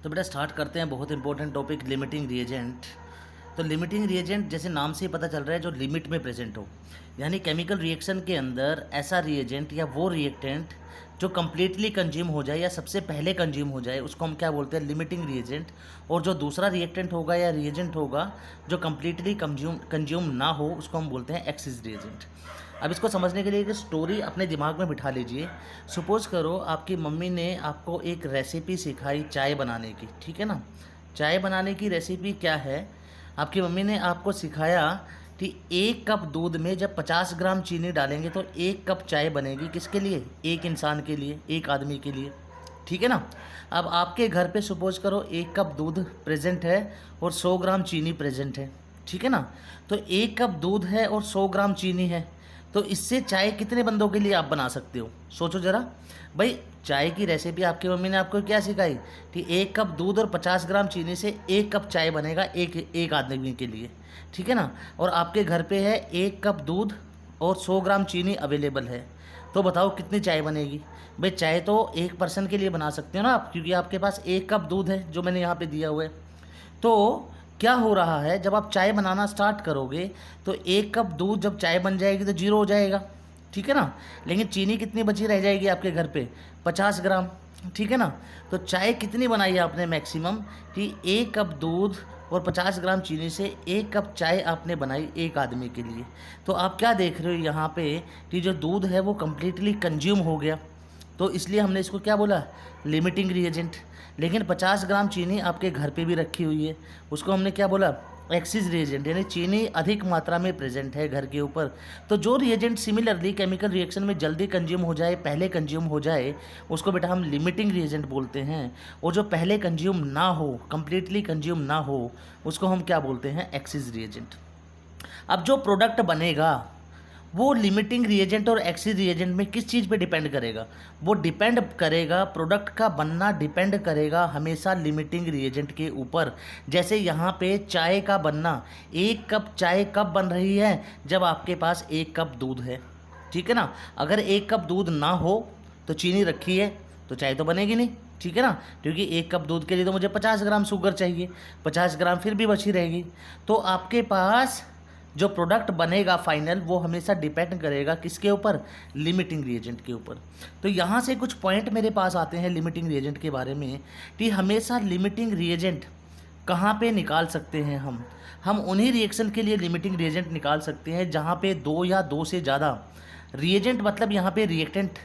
तो बेटा स्टार्ट करते हैं बहुत इंपॉर्टेंट टॉपिक लिमिटिंग रिएजेंट। तो लिमिटिंग रिएजेंट जैसे नाम से ही पता चल रहा है जो लिमिट में प्रेजेंट हो, यानी केमिकल रिएक्शन के अंदर ऐसा रिएजेंट या वो रिएक्टेंट जो कम्प्लीटली कंज्यूम हो जाए या सबसे पहले कंज्यूम हो जाए उसको हम क्या बोलते हैं, लिमिटिंग रिएजेंट। और जो दूसरा रिएक्टेंट होगा या रिएजेंट होगा जो कम्प्लीटली कंज्यूम ना हो उसको हम बोलते हैं एक्सिस रिएजेंट। अब इसको समझने के लिए एक स्टोरी अपने दिमाग में बिठा लीजिए। सपोज़ करो आपकी मम्मी ने आपको एक रेसिपी सिखाई चाय बनाने की, ठीक है ना। चाय बनाने की रेसिपी क्या है, आपकी मम्मी ने आपको सिखाया कि 1 कप दूध में जब 50 ग्राम चीनी डालेंगे तो 1 कप चाय बनेगी। किसके लिए? एक इंसान के लिए, एक आदमी के लिए, ठीक है ना। अब आपके घर पे सपोज करो 1 कप दूध प्रेजेंट है और 100 ग्राम चीनी प्रेजेंट है, ठीक है ना। तो 1 कप दूध है और 100 ग्राम चीनी है, तो इससे चाय कितने बंदों के लिए आप बना सकते हो? सोचो ज़रा भाई। चाय की रेसिपी आपकी मम्मी ने आपको क्या सिखाई कि 1 कप दूध और 50 ग्राम चीनी से 1 कप चाय बनेगा एक आदमी के लिए, ठीक है ना। और आपके घर पे है 1 कप दूध और 100 ग्राम चीनी अवेलेबल है, तो बताओ कितनी चाय बनेगी? भाई चाय तो एक पर्सन के लिए बना सकते हो ना आप, क्योंकि आपके पास 1 कप दूध है जो मैंने यहाँ पे दिया हुआ है। तो क्या हो रहा है, जब आप चाय बनाना स्टार्ट करोगे तो 1 कप दूध जब चाय बन जाएगी तो जीरो हो जाएगा, ठीक है ना। लेकिन चीनी कितनी बची रह जाएगी आपके घर पे? 50 ग्राम, ठीक है ना। तो चाय कितनी बनाई है आपने मैक्सिमम कि 1 कप दूध और 50 ग्राम चीनी से 1 कप चाय आपने बनाई एक आदमी के लिए। तो आप क्या देख रहे हो यहाँ पे कि जो दूध है वो कम्प्लीटली कंज्यूम हो गया, तो इसलिए हमने इसको क्या बोला, लिमिटिंग रिएजेंट। लेकिन 50 ग्राम चीनी आपके घर पे भी रखी हुई है, उसको हमने क्या बोला, एक्सिस रिएजेंट, यानी चीनी अधिक मात्रा में प्रेजेंट है घर के ऊपर। तो जो रिएजेंट सिमिलरली केमिकल रिएक्शन में जल्दी कंज्यूम हो जाए, पहले कंज्यूम हो जाए, उसको बेटा हम लिमिटिंग रिएजेंट बोलते हैं। और जो पहले कंज्यूम ना हो, कंप्लीटली कंज्यूम ना हो, उसको हम क्या बोलते हैं, एक्सिस रिएजेंट। अब जो प्रोडक्ट बनेगा वो लिमिटिंग रिएजेंट और एक्सिस रिएजेंट में किस चीज़ पे डिपेंड करेगा? वो डिपेंड करेगा, प्रोडक्ट का बनना डिपेंड करेगा हमेशा लिमिटिंग रिएजेंट के ऊपर। जैसे यहाँ पे चाय का बनना, 1 कप चाय कब बन रही है? जब आपके पास 1 कप दूध है, ठीक है ना। अगर 1 कप दूध ना हो तो चीनी रखी है तो चाय तो बनेगी नहीं, ठीक है ना, क्योंकि 1 कप दूध के लिए तो मुझे 50 ग्राम शुगर चाहिए, 50 ग्राम फिर भी बची रहेगी। तो आपके पास जो प्रोडक्ट बनेगा फाइनल वो हमेशा डिपेंड करेगा किसके ऊपर, लिमिटिंग रिएजेंट के ऊपर। तो यहाँ से कुछ पॉइंट मेरे पास आते हैं लिमिटिंग रिएजेंट के बारे में कि हमेशा लिमिटिंग रिएजेंट कहाँ पे निकाल सकते हैं हम उन्हीं रिएक्शन के लिए लिमिटिंग रिएजेंट निकाल सकते हैं जहाँ पे 2 या 2 से ज़्यादा रिएजेंट, मतलब यहाँ पे रिएक्टेंट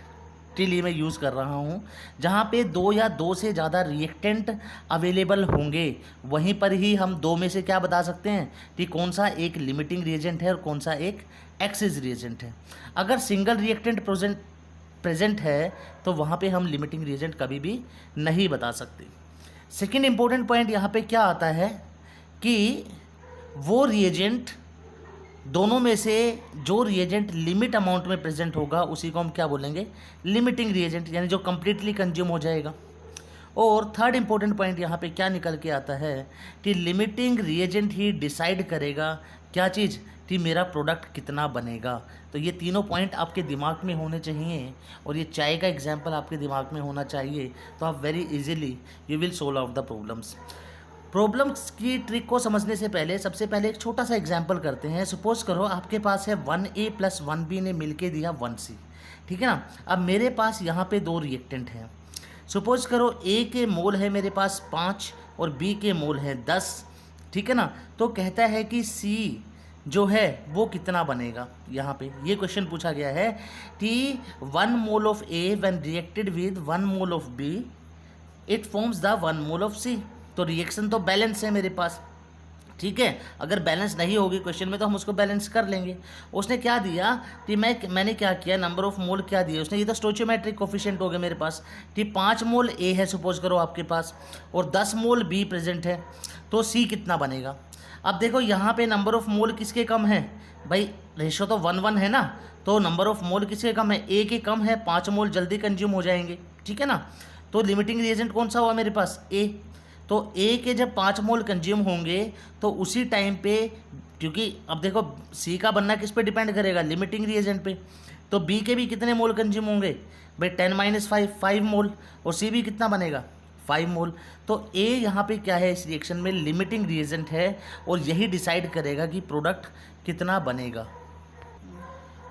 के लिए मैं यूज़ कर रहा हूँ, जहाँ पे 2 या 2 से ज़्यादा रिएक्टेंट अवेलेबल होंगे, वहीं पर ही हम 2 में से क्या बता सकते हैं कि कौन सा एक लिमिटिंग रिएजेंट है और कौन सा एक एक्सिस रिएजेंट है। अगर सिंगल रिएक्टेंट प्रेजेंट है तो वहाँ पे हम लिमिटिंग रिएजेंट कभी भी नहीं बता सकते। सेकेंड इंपॉर्टेंट पॉइंट यहाँ पे क्या आता है कि वो रिएजेंट, दोनों में से जो रिएजेंट लिमिट अमाउंट में प्रेजेंट होगा उसी को हम क्या बोलेंगे, लिमिटिंग रिएजेंट, यानी जो कंप्लीटली कंज्यूम हो जाएगा। और थर्ड इंपॉर्टेंट पॉइंट यहाँ पे क्या निकल के आता है कि लिमिटिंग रिएजेंट ही डिसाइड करेगा क्या चीज़, कि मेरा प्रोडक्ट कितना बनेगा। तो ये तीनों पॉइंट आपके दिमाग में होने चाहिए और ये चाय का एग्जाम्पल आपके दिमाग में होना चाहिए, तो आप very easily you will solve out the problems की ट्रिक को समझने से पहले सबसे पहले एक छोटा सा एग्जांपल करते हैं। सपोज करो आपके पास है 1A + 1B ने मिलके दिया 1C, ठीक है ना। अब मेरे पास यहाँ पे 2 रिएक्टेंट हैं। सपोज करो A के मोल है मेरे पास 5 और B के मोल है 10, ठीक है ना। तो कहता है कि C जो है वो कितना बनेगा। यहाँ पे ये क्वेश्चन पूछा गया है कि 1 मोल of A when reacted with 1 mole of B it forms the 1 mole of C। तो रिएक्शन तो बैलेंस है मेरे पास, ठीक है। अगर बैलेंस नहीं होगी क्वेश्चन में तो हम उसको बैलेंस कर लेंगे। उसने क्या दिया कि मैंने क्या किया, नंबर ऑफ मोल क्या दिया उसने, ये तो स्टोइचियोमेट्रिक कोफिशिएंट हो गया मेरे पास कि 5 मोल A है सपोज करो आपके पास और 10 मोल B प्रेजेंट है, तो C कितना बनेगा। अब देखो यहाँ पे नंबर ऑफ मोल किसके कम है, भाई रेशो तो 1:1 है ना, तो नंबर ऑफ मोल किसके कम है, A के कम है, 5 मोल जल्दी कंज्यूम हो जाएंगे, ठीक है ना। तो लिमिटिंग रिएजेंट कौन सा हुआ मेरे पास, A। तो A के जब 5 मोल कंज्यूम होंगे तो उसी टाइम पे, क्योंकि अब देखो C का बनना किस पे डिपेंड करेगा, लिमिटिंग रिएजेंट पे, तो B के भी कितने मोल कंज्यूम होंगे भाई 10 - 5 मोल, और C भी कितना बनेगा 5 मोल। तो ए यहाँ पे क्या है, इस रिएक्शन में लिमिटिंग रिएजेंट है और यही डिसाइड करेगा कि प्रोडक्ट कितना बनेगा।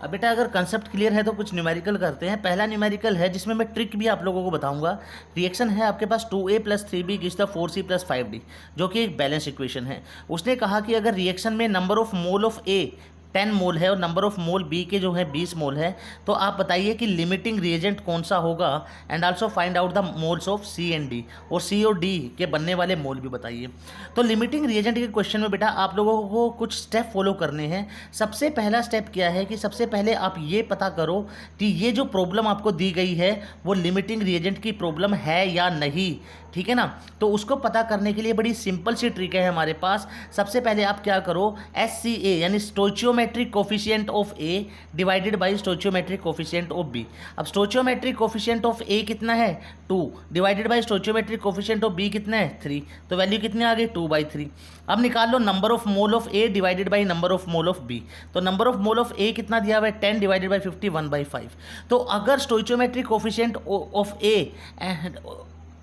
अब बेटा अगर कंसेप्ट क्लियर है तो कुछ न्यूमेरिकल करते हैं। पहला न्यूमेरिकल है जिसमें मैं ट्रिक भी आप लोगों को बताऊंगा। रिएक्शन है आपके पास 2a + 3b gives the 4c + 5d, जो कि एक बैलेंस इक्वेशन है। उसने कहा कि अगर रिएक्शन में नंबर ऑफ मोल ऑफ ए 10 मोल है और नंबर ऑफ मोल बी के जो है 20 मोल है, तो आप बताइए कि लिमिटिंग रिएजेंट कौन सा होगा, and also find out the moles of C and D, और सी और डी के बनने वाले मोल भी बताइए। तो लिमिटिंग रिएजेंट के क्वेश्चन में बेटा आप लोगों को कुछ स्टेप फॉलो करने हैं। सबसे पहला स्टेप क्या है कि सबसे पहले आप ये पता करो कि ये जो प्रॉब्लम आपको दी गई है वो लिमिटिंग रिएजेंट की प्रॉब्लम है या नहीं, ठीक है ना। तो उसको पता करने के लिए बड़ी सिंपल सी ट्रिक है हमारे पास। सबसे पहले आप क्या करो, SCA यानी stoichiometric coefficient of A divided by stoichiometric coefficient of B। अब स्टोइचियोमेट्रिक कोफिशिएंट ऑफ A कितना है 2, divided by stoichiometric coefficient of B कितना है 3, तो वैल्यू कितनी आ गई 2/3। अब निकाल लो number of mole of A divided by number of mole of B। तो number of mole of A कितना दिया हुआ है 10 डिवाइडेड बाय 50 1/5। तो अगर stoichiometric coefficient of A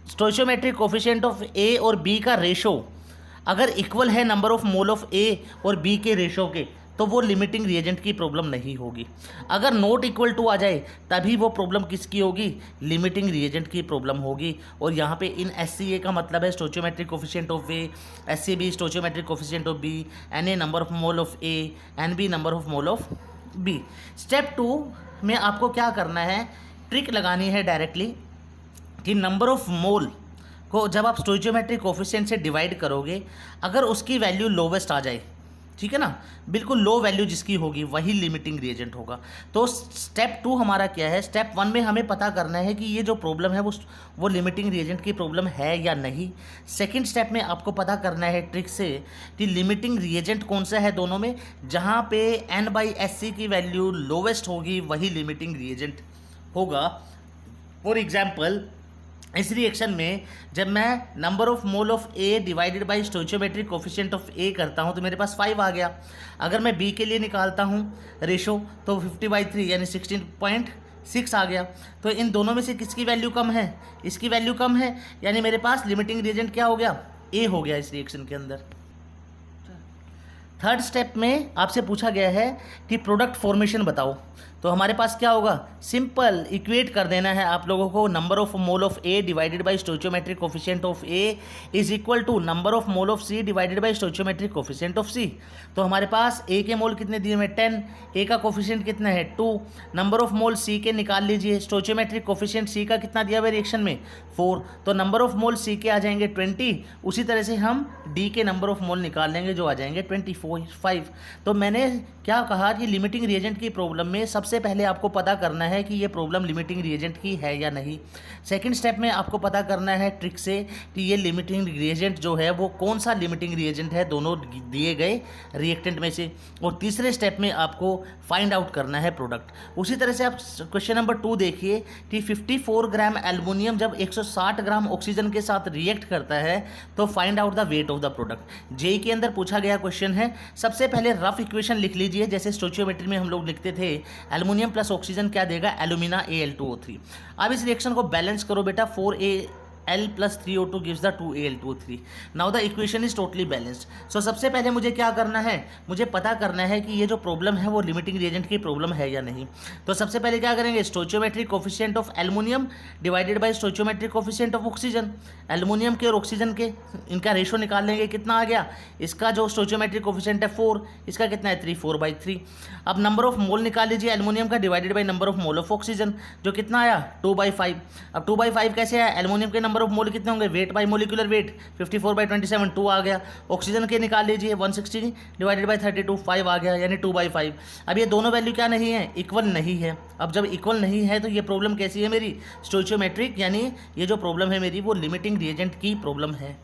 stoichiometric coefficient of A और बी का रेशो अगर इक्वल है number of mole of A और बी के रेशो के, तो वो लिमिटिंग रिएजेंट की प्रॉब्लम नहीं होगी। अगर नॉट इक्वल टू आ जाए तभी वो प्रॉब्लम किसकी होगी, लिमिटिंग रिएजेंट की प्रॉब्लम होगी। और यहाँ पे इन SCA का मतलब है stoichiometric coefficient of A, SCB stoichiometric coefficient of B, Na number of mole of A, NB number of mole of B. Step 2 में आपको क्या करना है, ट्रिक लगानी है डायरेक्टली कि नंबर ऑफ मोल को जब आप स्टोइचियोमेट्रिक कोफिशिएंट से डिवाइड करोगे, अगर उसकी वैल्यू लोवेस्ट आ जाए, ठीक है ना, बिल्कुल लो वैल्यू जिसकी होगी वही लिमिटिंग रिएजेंट होगा। तो स्टेप 2 हमारा क्या है, स्टेप 1 में हमें पता करना है कि ये जो प्रॉब्लम है वो लिमिटिंग रिएजेंट की प्रॉब्लम है या नहीं। सेकंड स्टेप में आपको पता करना है ट्रिक से कि लिमिटिंग रिएजेंट कौन सा है दोनों में, जहाँ पे N/SC की वैल्यू लोवेस्ट होगी वही लिमिटिंग रिएजेंट होगा। फॉर एग्जाम्पल इस रिएक्शन में जब मैं number of mole of A divided by stoichiometric coefficient of A करता हूं तो मेरे पास 5 आ गया। अगर मैं बी के लिए निकालता हूं रेशो तो 50/3 यानी 16.6 आ गया। तो इन दोनों में से किसकी वैल्यू कम है, इसकी वैल्यू कम है, यानी मेरे पास लिमिटिंग रिएजेंट क्या हो गया, ए हो गया इस रिएक्शन के अंदर। थर्ड स्टेप में आपसे पूछा गया है कि प्रोडक्ट फॉर्मेशन बताओ, तो हमारे पास क्या होगा, सिंपल इक्वेट कर देना है आप लोगों को। Number of mole of A divided by stoichiometric coefficient of A is equal to number of mole of C divided by stoichiometric coefficient of C. तो हमारे पास ए के मोल कितने दिए हुए 10, ए का कोफिशिएंट कितना है 2, नंबर ऑफ मोल सी के निकाल लीजिए, स्टोइचियोमेट्रिक कोफिशिएंट सी का कितना दिया हुआ रिएक्शन में 4, तो नंबर ऑफ मोल सी के आ जाएंगे 20। उसी तरह से हम डी के नंबर ऑफ मोल निकाल लेंगे जो आ जाएंगे 25। तो मैंने क्या कहा कि लिमिटिंग रिएजेंट की प्रॉब्लम में सबसे पहले आपको पता करना है कि ये प्रॉब्लम लिमिटिंग रिएजेंट की है या नहीं। सेकंड स्टेप में आपको पता करना है ट्रिक से कि ये लिमिटिंग रिएजेंट जो है वो कौन सा लिमिटिंग रिएजेंट है दोनों दिए गए रिएक्टेंट में से। और तीसरे स्टेप में आपको फाइंड आउट करना है प्रोडक्ट। उसी तरह से आप क्वेश्चन नंबर 2 देखिए कि 54 ग्राम एल्युमिनियम जब 160 ग्राम ऑक्सीजन के साथ रिएक्ट करता है तो find out the weight of the product. JEE के अंदर पूछा गया क्वेश्चन है। सबसे पहले रफ इक्वेशन लिख लीजिए, जैसे स्टोइचियोमेट्री में हम लोग लिखते थे एल्युमिनियम प्लस ऑक्सीजन क्या देगा, एल्यूमिना Al2O3। अब इस रिएक्शन को बैलेंस करो बेटा, 4Al plus 3O2 gives the 2Al2O3। Now the equation is totally balanced. So सबसे पहले मुझे क्या करना है, मुझे पता करना है कि ये जो प्रॉब्लम है वो लिमिटिंग रिएजेंट की प्रॉब्लम है या नहीं। तो सबसे पहले क्या करेंगे, stoichiometric coefficient of aluminium divided by stoichiometric coefficient of oxygen. Aluminium के और ऑक्सीजन के इनका रेशो निकाल लेंगे, कितना आ गया, इसका जो स्टोइचियोमेट्रिक कोफिशिएंट है 4, इसका कितना है 3, 4/3। अब नंबर ऑफ मोल निकाल लीजिए एल्युमिनियम का divided by number of mole of oxygen, जो कितना आया 2/5। अब 2/5 कैसे आया, एल्युमिनियम के नंबर ऑफ मोल कितने होंगे, वेट बाय मोलिकुलर वेट 54/27 2 आ गया। ऑक्सीजन के निकाल लीजिए 160 डिवाइडेड बाय 32 5 आ गया, यानी 2/5। अब ये दोनों वैल्यू क्या नहीं है, इक्वल नहीं है। अब जब इक्वल नहीं है तो ये प्रॉब्लम कैसी है मेरी, स्टोइचियोमेट्रिक, यानी ये जो प्रॉब्लम है मेरी वो लिमिटिंग रिएजेंट की प्रॉब्लम है।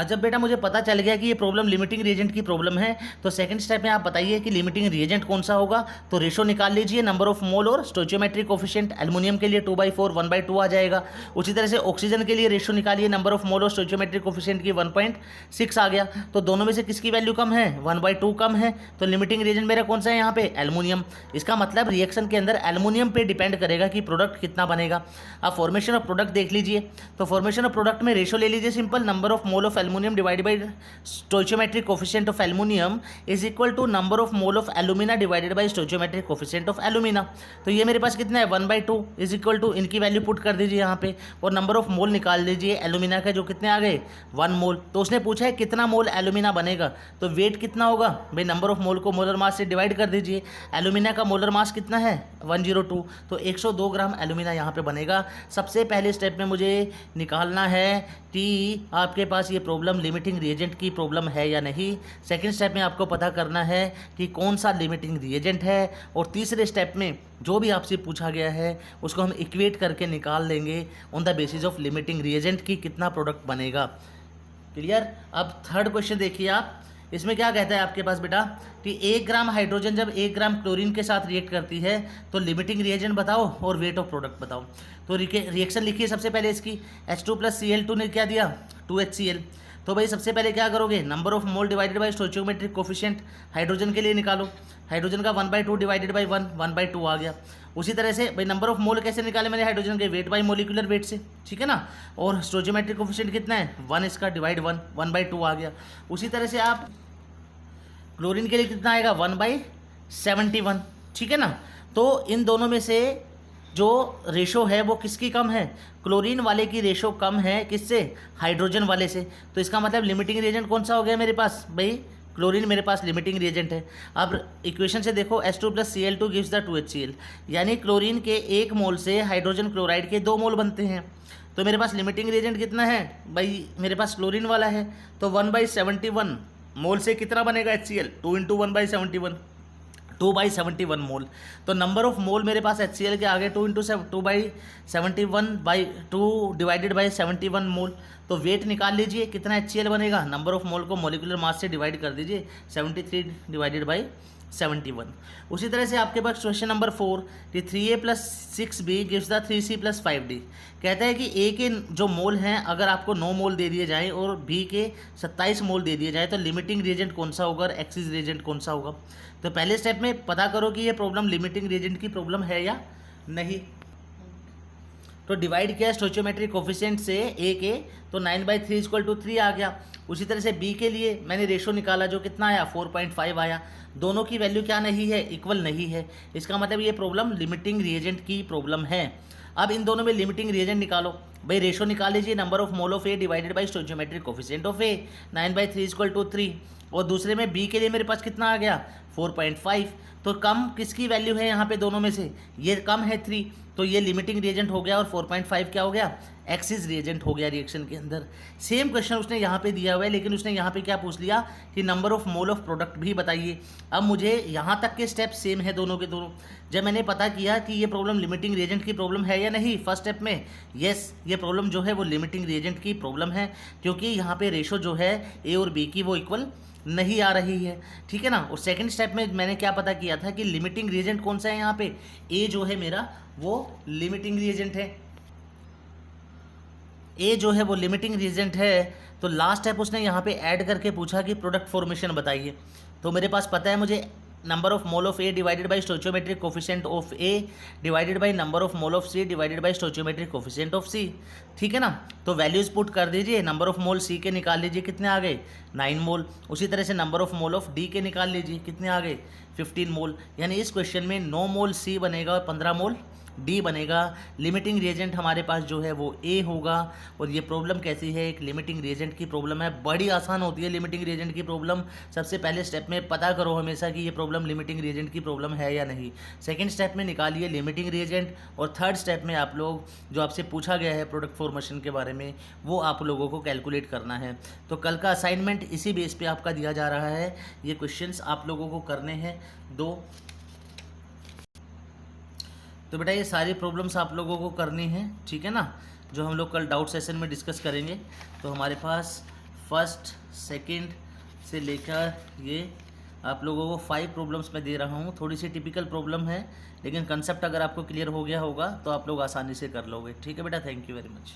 जब बेटा मुझे पता चल गया कि ये प्रॉब्लम लिमिटिंग रिएजेंट की प्रॉब्लम है, तो सेकंड स्टेप में आप बताइए कि लिमिटिंग रिएजेंट कौन सा होगा। तो रेशो निकाल लीजिए, नंबर ऑफ मोल और स्टोइचियोमेट्रिक कोफिशिएंट। एल्युमिनियम के लिए 2/4 1/2 आ जाएगा। उसी तरह से ऑक्सीजन के लिए रेशो निकालिए, नंबर ऑफ मोल और स्टोइचियोमेट्रिक कोफिशिएंट की 1.6 आ गया। तो दोनों में से किसकी वैल्यू कम है? 1/2 कम है। तो लिमिटिंग रिएजेंट मेरा कौन सा है यहाँ पे? एल्युमिनियम। इसका मतलब रिएक्शन के अंदर एल्युमिनियम पे डिपेंड करेगा कि प्रोडक्ट कितना बनेगा। अब फॉर्मेशन ऑफ प्रोडक्ट देख लीजिए। तो फॉर्मेशन ऑफ प्रोडक्ट में रेशो ले लीजिए simple, number of mole of aluminium divided by stoichiometric coefficient of aluminium is equal to number of mole of alumina divided by stoichiometric coefficient of alumina. तो ये मेरे पास कितना है? 1/2 इज इक्वल टू, इनकी वैल्यू पुट कर दीजिए यहाँ पे, और नंबर ऑफ मोल निकाल लीजिए एल्यूमिना का, जो कितने आ गए? 1 मोल। तो उसने पूछा है कितना मोल एल्यूमिना बनेगा, तो वेट कितना होगा भाई? नंबर ऑफ मोल को मोलर मास से डिवाइड कर दीजिए। एल्यूमिना का मोलर मास कितना है? 102। तो 102 ग्राम एल्यूमिना यहाँ पे बनेगा। सबसे पहले स्टेप में मुझे निकालना है कि आपके पास ये प्रॉब्लम लिमिटिंग रिएजेंट की प्रॉब्लम है या नहीं। सेकंड स्टेप में आपको पता करना है कि कौन सा लिमिटिंग रिएजेंट है, और तीसरे स्टेप में जो भी आपसे पूछा गया है उसको हम इक्वेट करके निकाल लेंगे on the basis of limiting reagent की कितना प्रोडक्ट बनेगा। क्लियर? अब थर्ड क्वेश्चन देखिए आप, इसमें क्या कहता है आपके पास बेटा कि 1 ग्राम हाइड्रोजन जब 1 ग्राम क्लोरीन के साथ रिएक्ट करती है तो लिमिटिंग रिएजेंट बताओ और वेट ऑफ प्रोडक्ट बताओ। तो रिएक्शन लिखिए सबसे पहले इसकी। H2 + Cl2 ने क्या दिया? 2HCl। तो भाई सबसे पहले क्या करोगे? Number of mole divided by stoichiometric coefficient hydrogen के लिए निकालो। हाइड्रोजन का 1/2 डिवाइडेड बाय 1 1/2 आ गया। उसी तरह से भाई नंबर ऑफ मोल कैसे निकाले मैंने? हाइड्रोजन के वेट बाय मोलिकुलर वेट से, ठीक है ना। और स्टोइचियोमेट्रिक कोफिशिएंट कितना है? 1, इसका डिवाइड 1 1/2 आ गया। उसी तरह से आप क्लोरीन के लिए कितना आएगा? 1/71, ठीक है ना। तो इन दोनों में से जो रेशो है वो किसकी कम है? क्लोरीन वाले की रेशो कम है, किससे? हाइड्रोजन वाले से। तो इसका मतलब लिमिटिंग रिएजेंट कौन सा हो गया मेरे पास? भाई क्लोरीन मेरे पास लिमिटिंग रिएजेंट है। अब इक्वेशन से देखो, H2 + Cl2 gives the 2HCl, यानी क्लोरीन के 1 मोल से हाइड्रोजन क्लोराइड के 2 मोल बनते हैं। तो मेरे पास लिमिटिंग रिएजेंट कितना है? भाई मेरे पास क्लोरीन वाला है, तो 1/71 मोल से कितना बनेगा HCl? 2 × 1/71, 2/71 मोल। तो नंबर ऑफ मोल मेरे पास HCl के आगे 2/71 डिवाइडेड बाई 71 मोल। तो वेट निकाल लीजिए कितना HCl बनेगा। नंबर ऑफ मोल को मोलिकुलर मास से डिवाइड कर दीजिए, 73 डिवाइडेड बाई 71। उसी तरह से आपके पास क्वेश्चन नंबर 4 कि 3A + 6B gives the 3C + 5D। कहता है कि A के जो मोल हैं अगर आपको 9 मोल दे दिए जाएँ और B के 27 मोल दे दिए जाए तो लिमिटिंग रिएजेंट कौन सा होगा और एक्सिस रिएजेंट कौन सा होगा। तो पहले स्टेप में पता करो कि ये प्रॉब्लम लिमिटिंग रिएजेंट की प्रॉब्लम है या नहीं। तो डिवाइड किया स्टोइचियोमेट्रिक कोफिशिएंट से A के, तो 9/3 = 3 आ गया। उसी तरह से B के लिए मैंने रेशो निकाला जो कितना आया? 4.5 आया। दोनों की वैल्यू क्या नहीं है? इक्वल नहीं है। इसका मतलब ये प्रॉब्लम लिमिटिंग रिएजेंट की प्रॉब्लम है। अब इन दोनों में लिमिटिंग रिएजेंट निकालो। भाई रेशो निकाल लीजिए, number of mole of A divided by stoichiometric coefficient of A, 9/3 = 3। और दूसरे में B के लिए मेरे पास कितना आ गया? 4.5। तो कम किसकी वैल्यू है यहाँ पे दोनों में से? ये कम है 3, तो ये लिमिटिंग रिएजेंट हो गया और 4.5 क्या हो गया? एक्सिस रिएजेंट हो गया रिएक्शन के अंदर। सेम क्वेश्चन उसने यहाँ पे दिया हुआ है, लेकिन उसने यहाँ पे क्या पूछ लिया कि number of mole of product भी बताइए। अब मुझे यहाँ तक के स्टेप सेम है दोनों के दोनों। जब मैंने पता किया कि ये प्रॉब्लम लिमिटिंग रिएजेंट की प्रॉब्लम है या नहीं, फर्स्ट स्टेप में येस ये प्रॉब्लम जो है वो लिमिटिंग रिएजेंट की प्रॉब्लम है, क्योंकि यहाँ पे रेशो जो है A और B की वो इक्वल नहीं आ रही है, ठीक है ना। और सेकंड स्टेप में मैंने क्या पता किया था कि लिमिटिंग रिएजेंट कौन सा है यहाँ पे? A जो है मेरा वो लिमिटिंग रिएजेंट है। A जो है वो लिमिटिंग रिएजेंट है। तो लास्ट स्टेप उसने यहाँ पे ऐड करके पूछा कि प्रोडक्ट फॉर्मेशन बताइए। तो मेरे पास पता है मुझे number of mole of A divided by stoichiometric coefficient of A divided by number of mole of C divided by stoichiometric coefficient of C, ठीक है ना। तो वैल्यूज पुट कर दीजिए। नंबर ऑफ मोल C के निकाल लीजिए, कितने आ गए? 9 मोल। उसी तरह से number of mole of D के निकाल लीजिए, कितने आ गए? 15 मोल। यानी इस क्वेश्चन में 9 मोल C बनेगा और 15 मोल D बनेगा। लिमिटिंग रिएजेंट हमारे पास जो है वो A होगा। और ये प्रॉब्लम कैसी है? एक लिमिटिंग रिएजेंट की प्रॉब्लम है। बड़ी आसान होती है लिमिटिंग रिएजेंट की प्रॉब्लम। सबसे पहले स्टेप में पता करो हमेशा कि ये प्रॉब्लम लिमिटिंग रिएजेंट की प्रॉब्लम है या नहीं। सेकंड स्टेप में निकालिए लिमिटिंग रिएजेंट, और थर्ड स्टेप में आप लोग जो आपसे पूछा गया है प्रोडक्ट फॉर्मेशन के बारे में वो आप लोगों को कैलकुलेट करना है। तो कल का असाइनमेंट इसी बेस पे आपका दिया जा रहा है। ये क्वेश्चंस आप लोगों को करने हैं 2। तो बेटा ये सारी प्रॉब्लम्स आप लोगों को करनी है, ठीक है ना, जो हम लोग कल डाउट सेशन में डिस्कस करेंगे। तो हमारे पास फर्स्ट सेकंड से लेकर ये आप लोगों को 5 प्रॉब्लम्स मैं दे रहा हूँ। थोड़ी सी टिपिकल प्रॉब्लम है, लेकिन कंसेप्ट अगर आपको क्लियर हो गया होगा तो आप लोग आसानी से कर लोगे। ठीक है बेटा, थैंक यू वेरी मच।